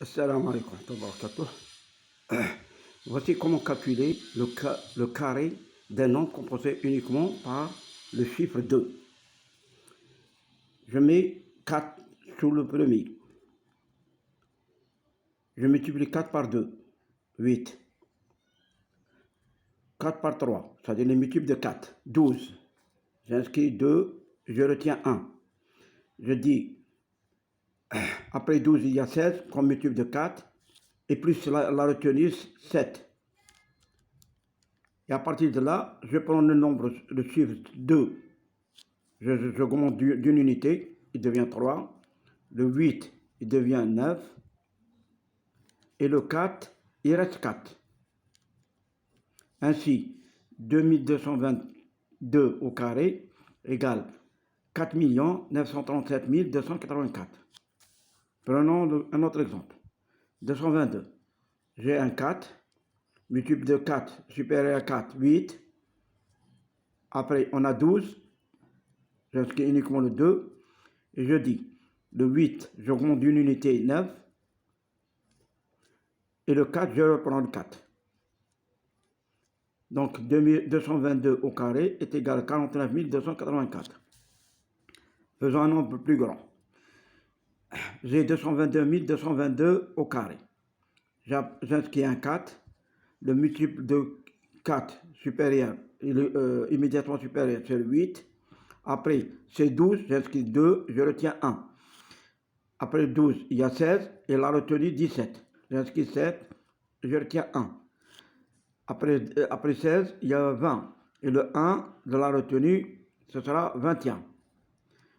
Assalamu alaikum wa barakatuh. Voici comment calculer le carré d'un nombre composé uniquement par le chiffre 2. Je mets 4 sous le premier. Je multiplie 4 par 2, 8. 4 par 3, c'est-à-dire les multiples de 4, 12. J'inscris 2, je retiens 1. Je dis, après 12, il y a 16 comme multiple de 4, et plus la retenue 7. Et à partir de là, je prends le nombre, le chiffre 2, je augmente d'une unité, il devient 3. Le 8, il devient 9. Et le 4, il reste 4. Ainsi, 2222 au carré égale 4 937 284. Prenons un autre exemple. 222. J'ai un 4. Multiple de 4 supérieur à 4, 8. Après, on a 12. J'inscris uniquement le 2. Et je dis, le 8, j'augmente d'une unité 9. Et le 4, je reprends le 4. Donc, 222 au carré est égal à 49 284. Faisons un nombre plus grand. J'ai 222 222 au carré. J'inscris un 4. Le multiple de 4 supérieur, immédiatement supérieur, c'est le 8. Après, c'est 12, j'inscris 2, je retiens 1. Après 12, il y a 16 et la retenue 17. J'inscris 7, je retiens 1. Après 16, il y a 20. Et le 1 de la retenue, ce sera 21.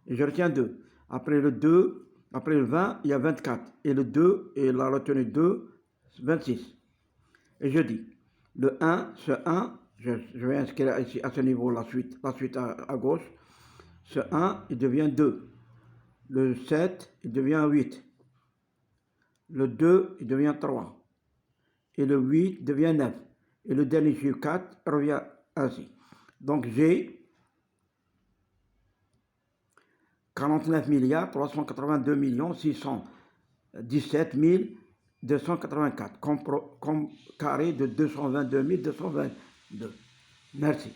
Et je retiens 2. Après le 2, après le 20, il y a 24. Et le 2 et la retenue 2, 26. Et je dis, le 1, ce 1, je vais inscrire ici à ce niveau la suite à gauche. Ce 1, il devient 2. Le 7, il devient 8. Le 2, il devient 3. Et le 8 devient 9. Et le dernier chiffre 4 revient ainsi. Donc j'ai 49 382 617 284 comme carré de 222 222. Merci.